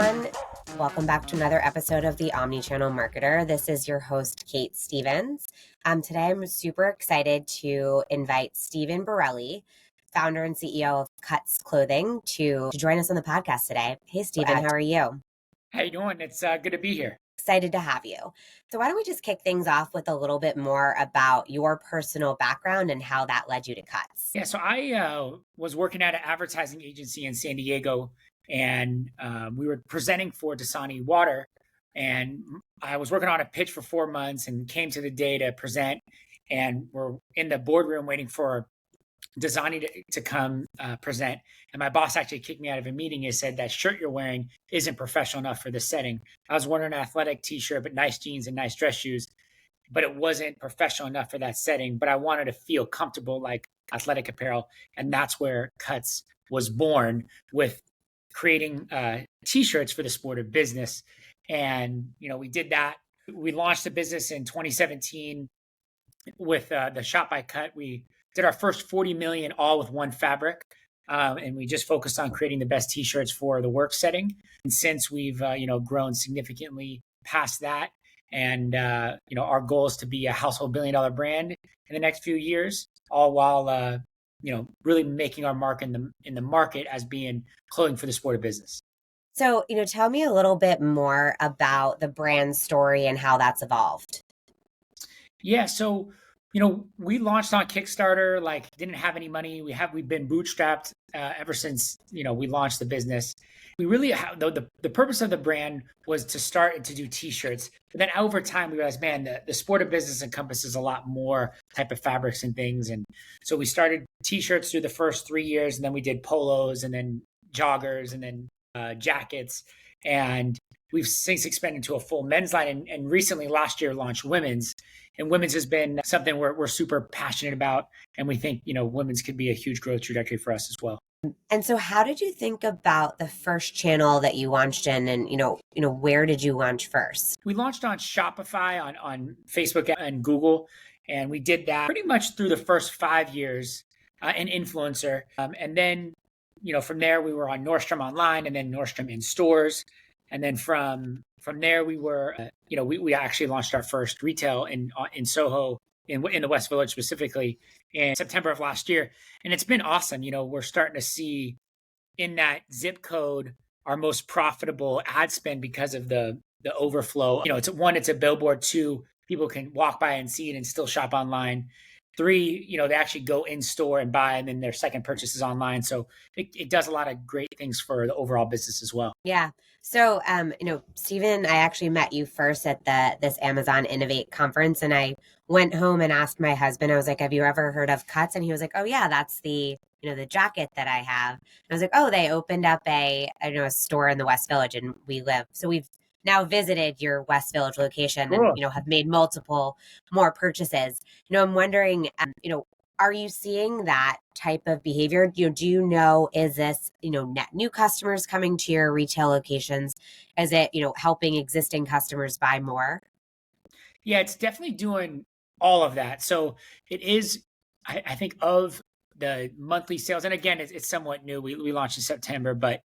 everyone. Welcome back to another episode of the Omnichannel Marketer. This is your host, Kate Stevens. Today, I'm super excited to invite Stephen Borrelli, founder and CEO of Cuts Clothing, to join us on the podcast today. Hey, Stephen, how are you? How you doing? It's good to be here. Excited to have you. So why don't we just kick things off with a little bit more about your personal background and how that led you to Cuts? Yeah, so I was working at an advertising agency in San Diego, and we were presenting for Dasani Water, and I was working on a pitch for 4 months and came to the day to present, and we're in the boardroom waiting for Dasani to come present. And my boss actually kicked me out of a meeting and said that shirt you're wearing isn't professional enough for this setting. I was wearing an athletic t-shirt, but nice jeans and nice dress shoes, but it wasn't professional enough for that setting. But I wanted to feel comfortable like athletic apparel. And that's where Cuts was born, with creating t-shirts for the sport of business. And, we did that. We launched the business in 2017 with the Shop by Cut. We did our first 40 million all with one fabric. And we just focused on creating the best t-shirts for the work setting. And since we've, grown significantly past that, and, our goal is to be a household $1 billion brand in the next few years, all while, really making our mark in the market as being clothing for the sport of business. So, tell me a little bit more about the brand story and how that's evolved. Yeah. So, we launched on Kickstarter, didn't have any money. We've been bootstrapped ever since, we launched the business. We really, the purpose of the brand was to start and to do t-shirts. But then over time, we realized, man, the sport of business encompasses a lot more type of fabrics and things. And so we started t-shirts through the first 3 years, and then we did polos, and then joggers, and then jackets. And we've since expanded to a full men's line, and recently last year launched women's. And women's has been something we're super passionate about, and we think women's could be a huge growth trajectory for us as well. And so how did you think about the first channel that you launched in, and where did you launch first? We launched on Shopify, on Facebook and Google, and we did that pretty much through the first 5 years, an influencer. And then from there we were on Nordstrom online, and then Nordstrom in stores. And then from there, we were, we actually launched our first retail in Soho, in the West Village specifically, in September of last year. And it's been awesome. We're starting to see in that zip code our most profitable ad spend because of the overflow. It's a billboard. 2, people can walk by and see it and still shop online. 3, they actually go in store and buy, and then their second purchase is online. So it does a lot of great things for the overall business as well. Yeah. So, Stephen, I actually met you first at this Amazon Innovate conference, and I went home and asked my husband, I was like, have you ever heard of Cuts? And he was like, oh yeah, that's the jacket that I have. And I was like, oh, they opened up a store in the West Village, and we live. So we've now visited your West Village location. Cool. And, have made multiple more purchases. I'm wondering, are you seeing that type of behavior? Do you know, is this, net new customers coming to your retail locations? Is it, helping existing customers buy more? Yeah, it's definitely doing all of that. So it is, I think, of the monthly sales. And again, it's somewhat new. We launched in September, but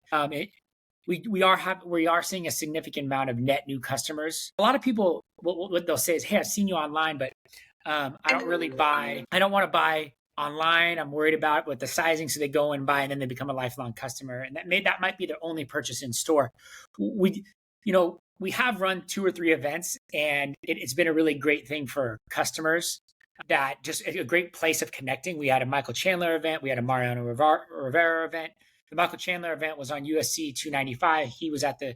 we are seeing a significant amount of net new customers. A lot of people, what they'll say is, hey, I've seen you online, but I don't want to buy online. I'm worried about with the sizing. So they go and buy, and then they become a lifelong customer. And that might be their only purchase in store. We have run 2 or 3 events, and it's been a really great thing for customers. That just a great place of connecting. We had a Michael Chandler event. We had a Mariano Rivera event. The Michael Chandler event was on USC 295. He was at the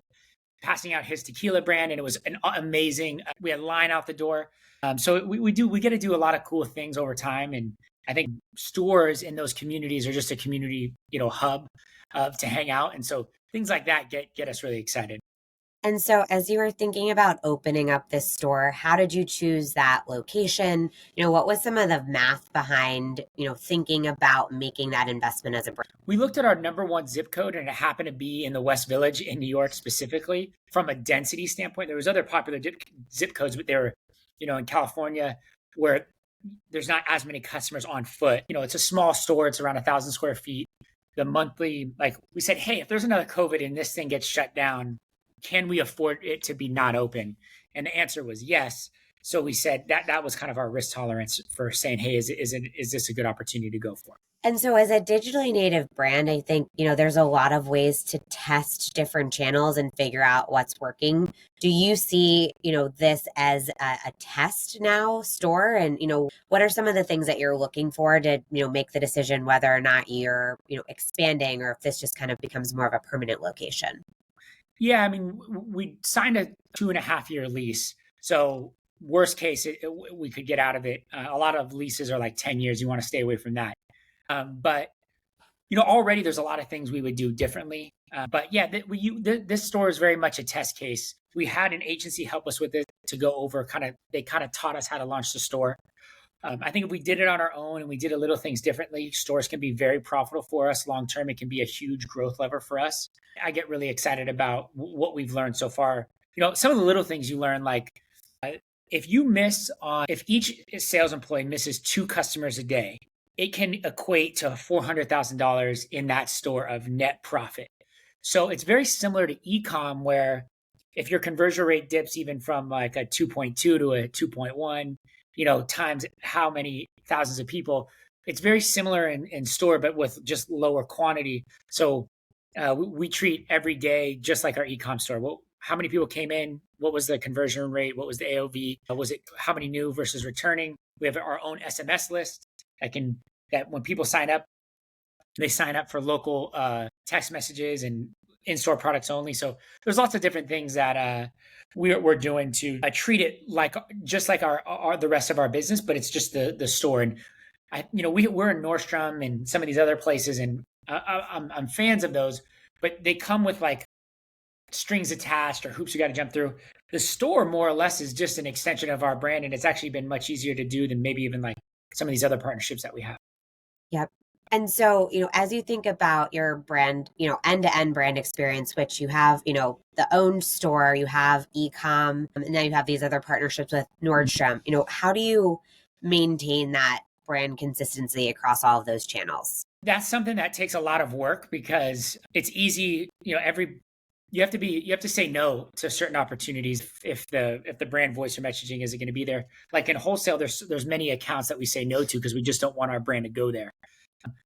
passing out his tequila brand, and it was an amazing. We had a line out the door. So we get to do a lot of cool things over time, and I think stores in those communities are just a community, hub to hang out, and so things like that get us really excited. And so as you were thinking about opening up this store, how did you choose that location? What was some of the math behind, thinking about making that investment as a brand? We looked at our number 1 zip code, and it happened to be in the West Village in New York specifically. From a density standpoint, there was other popular zip codes, but they were, in California, where there's not as many customers on foot. It's a small store. It's around 1,000 square feet. The monthly, we said, hey, if there's another COVID and this thing gets shut down, can we afford it to be not open? And the answer was yes. So we said that was kind of our risk tolerance for saying, hey, is this a good opportunity to go for? And so, as a digitally native brand, I think, there's a lot of ways to test different channels and figure out what's working. Do you see, this as a test now store? And, what are some of the things that you're looking for to, make the decision whether or not you're, expanding, or if this just kind of becomes more of a permanent location? Yeah, I mean, we signed a 2.5 year lease. So worst case, we could get out of it. A lot of leases are like 10 years. You want to stay away from that. But already there's a lot of things we would do differently. But yeah, this store is very much a test case. We had an agency help us with it to go over they kind of taught us how to launch the store. I think if we did it on our own and we did a little things differently, stores can be very profitable for us long term. It can be a huge growth lever for us. I get really excited about what we've learned so far. Some of the little things you learn, like uh, if each sales employee misses 2 customers a day, it can equate to $400,000 in that store of net profit. So it's very similar to e-com, where if your conversion rate dips even from like a 2.2 to a 2.1, times how many thousands of people, it's very similar in store, but with just lower quantity. So we treat every day just like our e-com store. Well, how many people came in? What was the conversion rate? What was the AOV? Was it how many new versus returning? We have our own SMS list that when people sign up, they sign up for local text messages and in-store products only. So there's lots of different things that we're doing to treat it like just like our the rest of our business, but it's just the store. And we're in Nordstrom and some of these other places, and I'm fans of those, but they come with like strings attached or hoops you got to jump through. The store more or less is just an extension of our brand, and it's actually been much easier to do than maybe even like some of these other partnerships that we have. Yep. And so, as you think about your brand, end to end brand experience, which you have, the owned store, you have e-com, and then you have these other partnerships with Nordstrom, how do you maintain that brand consistency across all of those channels? That's something that takes a lot of work because it's easy, you have to say no to certain opportunities if the brand voice or messaging isn't going to be there. Like in wholesale, there's many accounts that we say no to because we just don't want our brand to go there.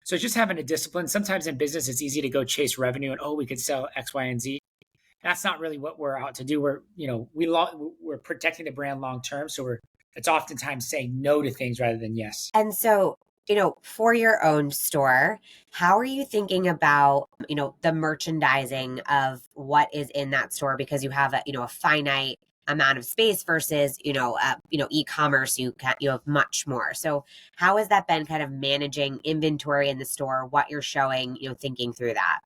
So it's just having a discipline. Sometimes in business, it's easy to go chase revenue and we could sell X, Y, and Z. That's not really what we're out to do. We're protecting the brand long term. So it's oftentimes saying no to things rather than yes. And so, for your own store, how are you thinking about, the merchandising of what is in that store? Because you have a finite amount of space versus, e-commerce, you have much more. So how has that been kind of managing inventory in the store, what you're showing, thinking through that?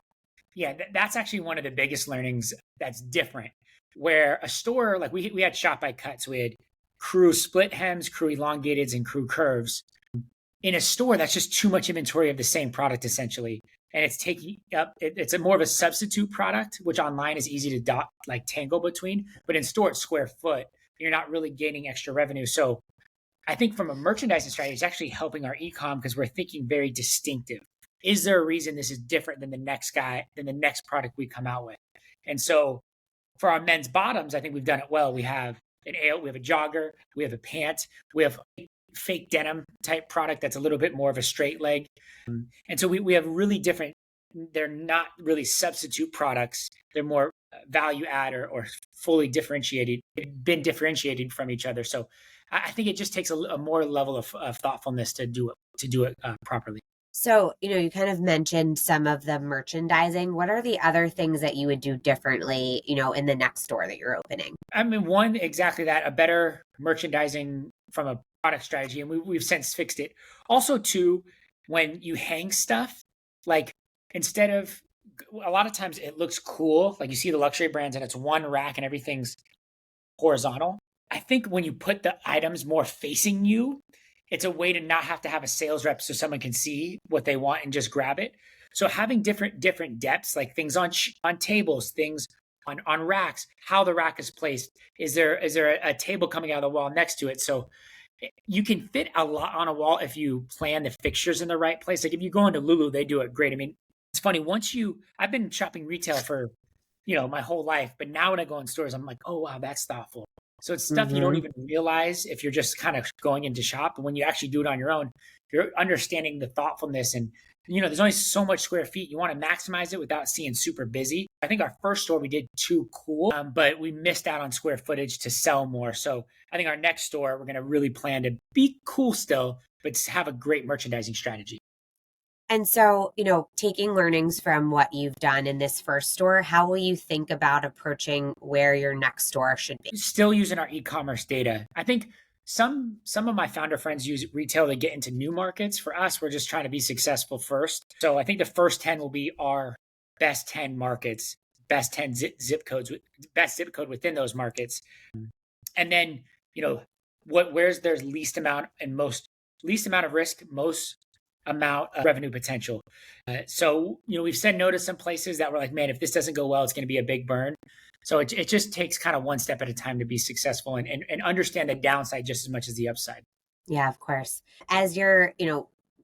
Yeah, that's actually one of the biggest learnings that's different. Where a store, like we had shop by cuts, we had crew split hems, crew elongateds, and crew curves. In a store, that's just too much inventory of the same product essentially, and it's taking up. It's a more of a substitute product, which online is easy to tangle between. But in store, it's square foot. You're not really gaining extra revenue. So I think from a merchandising strategy, it's actually helping our e-com because we're thinking very distinctive. Is there a reason this is different than the next product we come out with? And so for our men's bottoms, I think we've done it well. We have we have a jogger, we have a pant, we have fake denim type product that's a little bit more of a straight leg. And so we have really different, they're not really substitute products. They're more value add or fully differentiated from each other. So I think it just takes a more level of thoughtfulness to do it properly. So, you kind of mentioned some of the merchandising. What are the other things that you would do differently, in the next store that you're opening? I mean, one, exactly that, a better merchandising from a product strategy, and we've since fixed it. Also, two, when you hang stuff, like instead of, a lot of times it looks cool, like you see the luxury brands and it's one rack and everything's horizontal. I think when you put the items more facing you, it's a way to not have to have a sales rep so someone can see what they want and just grab it. So having different depths, like things on tables, things on racks, how the rack is placed. Is there a table coming out of the wall next to it? So you can fit a lot on a wall if you plan the fixtures in the right place. Like if you go into Lulu, they do it great. I mean, it's funny. I've been shopping retail for my whole life. But now when I go in stores, I'm like, oh wow, that's thoughtful. So it's stuff you don't Hmm. even realize if you're just kind of going into shop. But when you actually do it on your own, you're understanding the thoughtfulness. And there's only so much square feet. You want to maximize it without seeing super busy. I think our first store we did too cool, but we missed out on square footage to sell more. So I think our next store we're going to really plan to be cool still, but have a great merchandising strategy. And so, taking learnings from what you've done in this first store, how will you think about approaching where your next store should be? Still using our e-commerce data. I think some of my founder friends use retail to get into new markets. For us, we're just trying to be successful first. So I think the first 10 will be our best 10 markets, best 10 zip codes, best zip code within those markets. And then, where's there's least amount of risk, most amount of revenue potential. So, we've said no to some places that were like, man, if this doesn't go well, it's going to be a big burn. So it just takes kind of one step at a time to be successful and understand the downside just as much as the upside. Yeah, of course. As you're,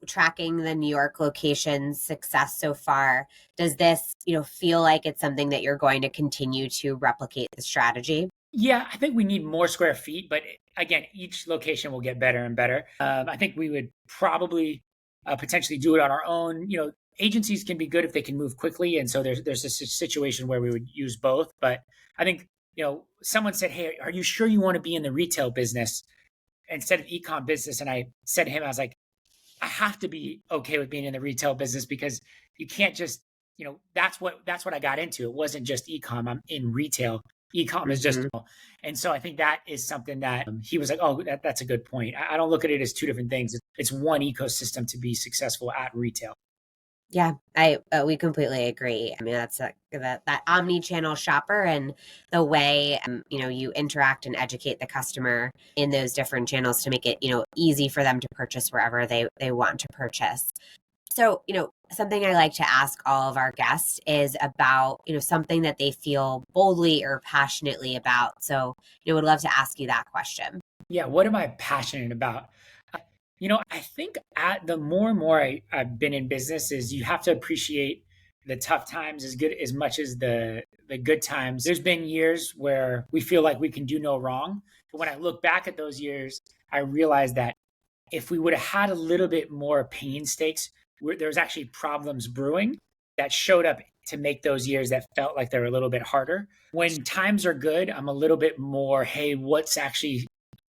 tracking the New York location's success so far, does this, feel like it's something that you're going to continue to replicate the strategy? Yeah, I think we need more square feet, but again, each location will get better and better. I think we would probably potentially do it on our own. Agencies can be good if they can move quickly, and so there's a situation where we would use both. But I think someone said, "Hey, are you sure you want to be in the retail business instead of ecom business?" And I said to him, I was like, I have to be okay with being in the retail business because you can't just, that's what I got into. It wasn't just ecom. I'm in retail. Ecom is just, Hmm. and so I think that is something that he was like, oh, that's a good point. I don't look at it as two different things. It's one ecosystem to be successful at retail. Yeah, we completely agree. I mean, that's that omni-channel shopper and the way you interact and educate the customer in those different channels to make it easy for them to purchase wherever they want to purchase. So, something I like to ask all of our guests is about something that they feel boldly or passionately about. So, would love to ask you that question. Yeah, what am I passionate about? I think the more and more I've been in business is you have to appreciate the tough times as good as much as the good times. There's been years where we feel like we can do no wrong, but when I look back at those years, I realize that if we would have had a little bit more painstaking, there's actually problems brewing that showed up to make those years that felt like they're a little bit harder. When times are good, I'm a little bit more, hey, what's actually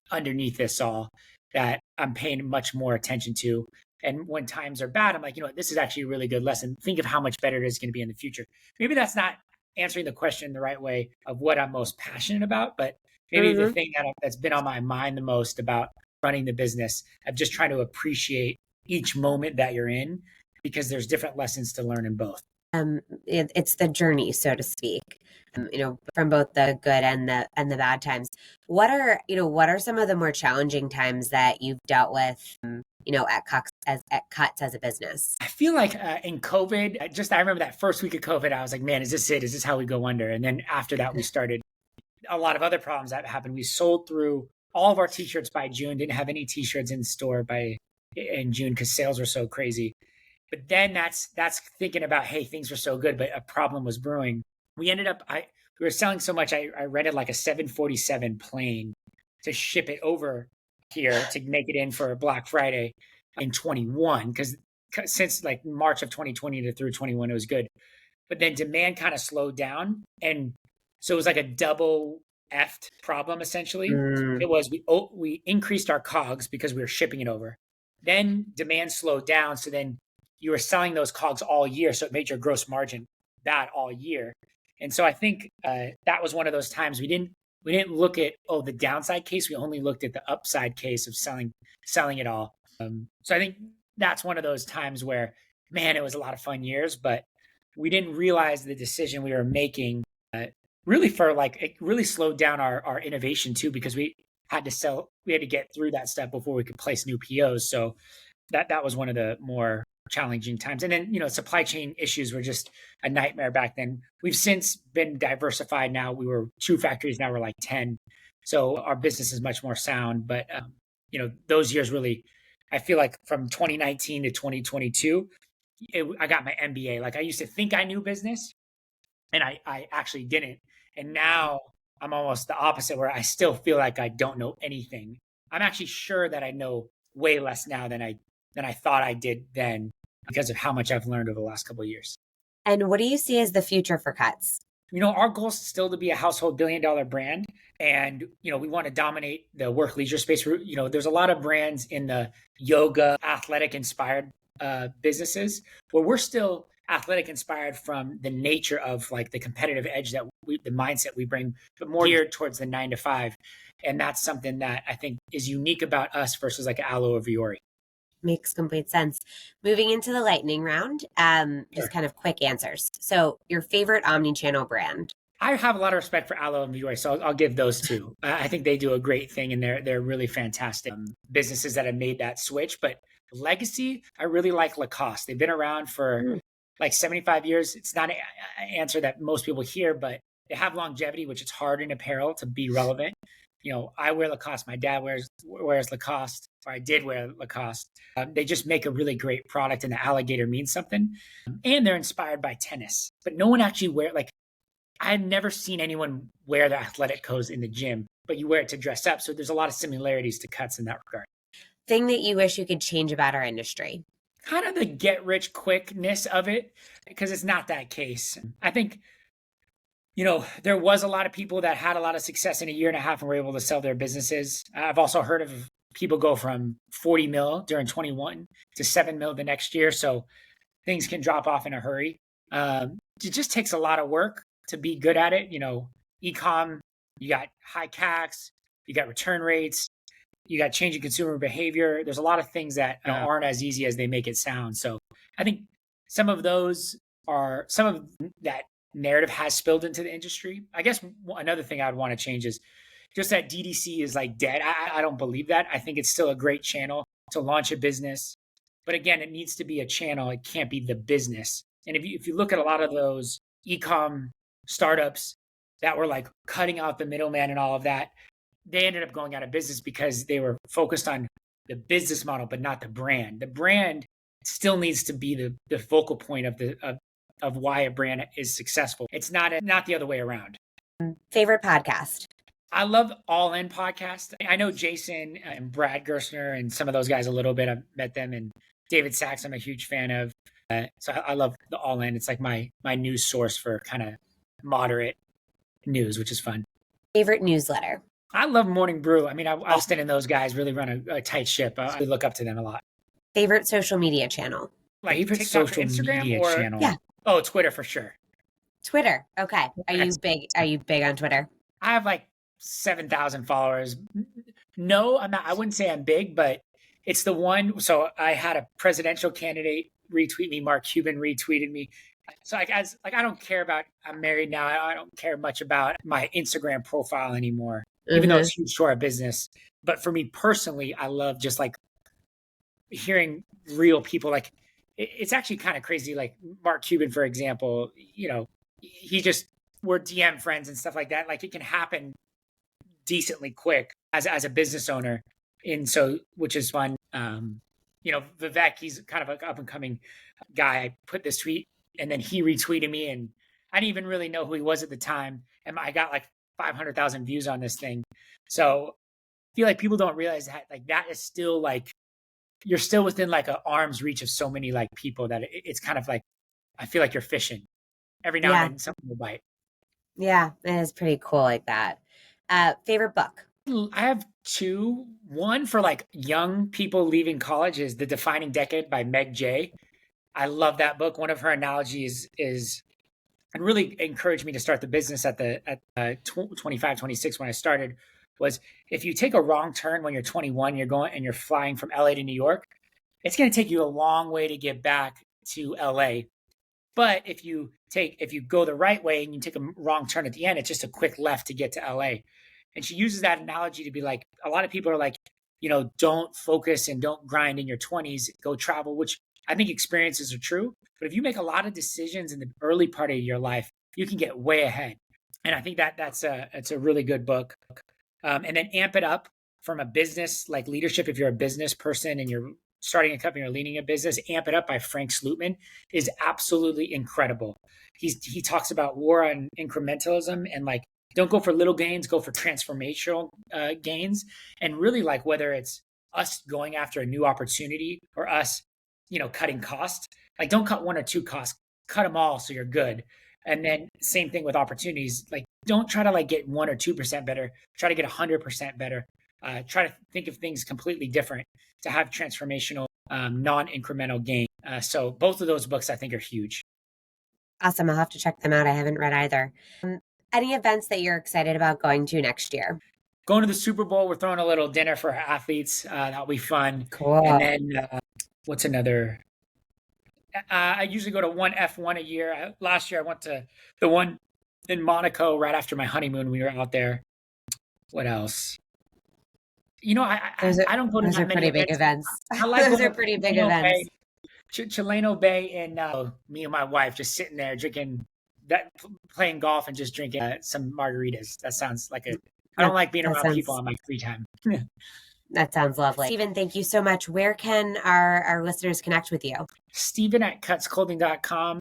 underneath this all that I'm paying much more attention to. And when times are bad, I'm like, this is actually a really good lesson. Think of how much better it is going to be in the future. Maybe that's not answering the question the right way of what I'm most passionate about, but maybe the Hmm. thing that's been on my mind the most about running the business of just trying to appreciate each moment that you're in because there's different lessons to learn in both. It's the journey, so to speak. From both the good and the bad times. What are some of the more challenging times that you've dealt with, at Cuts as a business? I feel like in COVID, I remember that first week of COVID, I was like, man, is this it? Is this how we go under? And then after that, we started a lot of other problems that happened. We sold through all of our t-shirts by June, didn't have any t-shirts in store by in June because sales were so crazy. But then that's thinking about, hey, things were so good, but a problem was brewing. We ended up we were selling so much, I rented like a 747 plane to ship it over here to make it in for Black Friday in 21 because since like March of 2020 to through 21 it was good, but then demand kind of slowed down, and so it was like a double effed problem essentially. Mm, It was we increased our cogs because we were shipping it over, then demand slowed down, so then you were selling those cogs all year, so it made your gross margin bad all year. And so I think that was one of those times we didn't look at the downside case. We only looked at the upside case of selling it all. So I think that's one of those times where, man, it was a lot of fun years, but we didn't realize the decision we were making really for like it really slowed down our innovation too because we had to get through that step before we could place new POs. So that was one of the more challenging times. And then supply chain issues were just a nightmare back then. We've since been diversified. Now we were 2 factories, now we're like 10. So our business is much more sound. But those years really, I feel like from 2019 to 2022, I got my MBA. Like I used to think I knew business, And I actually didn't. And now I'm almost the opposite, where I still feel like I don't know anything. I'm actually sure that I know way less now than I thought I did then, because of how much I've learned over the last couple of years. And what do you see as the future for Cuts? Our goal is still to be a household $1 billion brand. And, we want to dominate the work leisure space. There's a lot of brands in the yoga, athletic inspired businesses, where we're still athletic inspired from the nature of like the competitive edge the mindset we bring, but more geared towards the 9 to 5. And that's something that I think is unique about us versus like Aloe or Viore. Makes complete sense. Moving into the lightning round, just kind of quick answers. So, your favorite omni-channel brand? I have a lot of respect for Aloe and Viore, so I'll give those two. I think they do a great thing, and they're really fantastic businesses that have made that switch. But legacy, I really like Lacoste. They've been around for like 75 years. It's not an answer that most people hear, but they have longevity, which it's hard in apparel to be relevant. I wear Lacoste. My dad wears Lacoste, or I did wear Lacoste. They just make a really great product, and the alligator means something. And they're inspired by tennis, but no one actually I had never seen anyone wear the athletic codes in the gym, but you wear it to dress up. So there's a lot of similarities to Cuts in that regard. Thing that you wish you could change about our industry? Kind of the get rich quickness of it, because it's not that case. I think, there was a lot of people that had a lot of success in a year and a half and were able to sell their businesses. I've also heard of people go from 40 mil during 21 to 7 mil the next year. So things can drop off in a hurry. It just takes a lot of work to be good at it. E-com, you got high CACs, you got return rates, you got changing consumer behavior. There's a lot of things that aren't as easy as they make it sound. So I think some of that narrative has spilled into the industry. I guess another thing I'd want to change is just that DDC is like dead. I don't believe that. I think it's still a great channel to launch a business. But again, it needs to be a channel. It can't be the business. And if you look at a lot of those e-com startups that were like cutting out the middleman and all of that, they ended up going out of business because they were focused on the business model, but not the brand. The brand still needs to be the focal point of why a brand is successful. It's not the other way around. Favorite podcast? I love All In podcast. I know Jason and Brad Gerstner and some of those guys a little bit. I've met them, and David Sachs I'm a huge fan of. So I love the All In. It's like my news source for kind of moderate news, which is fun. Favorite newsletter? I love Morning Brew. I mean, Austin and those guys really run a tight ship. I really look up to them a lot. Favorite social media channel? Like favorite TikTok, social Instagram, media channel? Yeah. Oh, Twitter for sure. Twitter. Okay. Are you big on Twitter? I have like 7,000 followers. No, I'm not. I wouldn't say I'm big, but it's the one. So I had a presidential candidate retweet me. Mark Cuban retweeted me. So I don't care about, I'm married now. I don't care much about my Instagram profile anymore, even though it's huge to our business. But for me personally, I love just like hearing real people. Like it's actually kind of crazy. Like Mark Cuban, for example, we're DM friends and stuff like that. Like it can happen decently quick as a business owner. And so, which is fun. Vivek, he's kind of an up and coming guy. I put this tweet and then he retweeted me, and I didn't even really know who he was at the time. And I got like 500,000 views on this thing. So I feel like people don't realize that like that is still like, you're still within like an arm's reach of so many like people that it's kind of like, I feel like you're fishing. Every now and then something will bite. Yeah, it is pretty cool like that. Favorite book? I have two. One for like young people leaving college is The Defining Decade by Meg Jay. I love that book. One of her analogies is and really encouraged me to start the business at 25, 26 when I started, was if you take a wrong turn when you're 21, you're flying from LA to New York, it's going to take you a long way to get back to LA. But if you go the right way and you take a wrong turn at the end, it's just a quick left to get to LA. And she uses that analogy to be like, a lot of people are like, don't focus and don't grind in your 20s, go travel, which I think experiences are true. But if you make a lot of decisions in the early part of your life, you can get way ahead. And I think it's a really good book. And then Amp It Up from a business like leadership. If you're a business person and you're starting a company or leading a business, Amp It Up by Frank Slootman, is absolutely incredible. He talks about war on incrementalism and like, don't go for little gains, go for transformational gains. And really, like, whether it's us going after a new opportunity or us, cutting costs, like, don't cut one or two costs, cut them all so you're good. And then same thing with opportunities. Like, don't try to like get 1 or 2% better. Try to get 100% better. Try to think of things completely different to have transformational, non-incremental gain. So both of those books I think are huge. Awesome. I'll have to check them out. I haven't read either. Any events that you're excited about going to next year? Going to the Super Bowl. We're throwing a little dinner for our athletes. That'll be fun. Cool. And then what's another? I usually go to one F1 a year. Last year I went to the one in Monaco right after my honeymoon. We were out there. What else? I don't go to those that are many pretty big events. I like Those going are to pretty big Chileno events. Chileno Bay, and me and my wife just sitting there drinking playing golf and just drinking some margaritas. That sounds like I don't like being around people on my free time. That sounds lovely. Stephen, thank you so much. Where can our listeners connect with you? Stephen@cutsclothing.com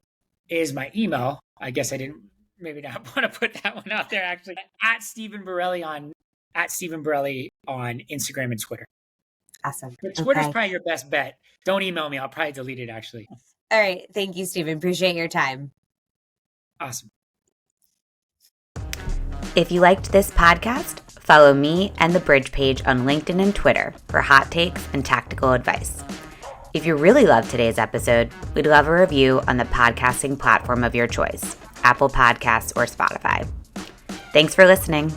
is my email. I guess I didn't maybe not want to put that one out there actually. @Stephen Borrelli on Instagram and Twitter. Awesome. Twitter's probably your best bet. Don't email me. I'll probably delete it actually. All right. Thank you, Stephen. Appreciate your time. Awesome. If you liked this podcast, follow me and the Bridge page on LinkedIn and Twitter for hot takes and tactical advice. If you really loved today's episode, we'd love a review on the podcasting platform of your choice, Apple Podcasts or Spotify. Thanks for listening.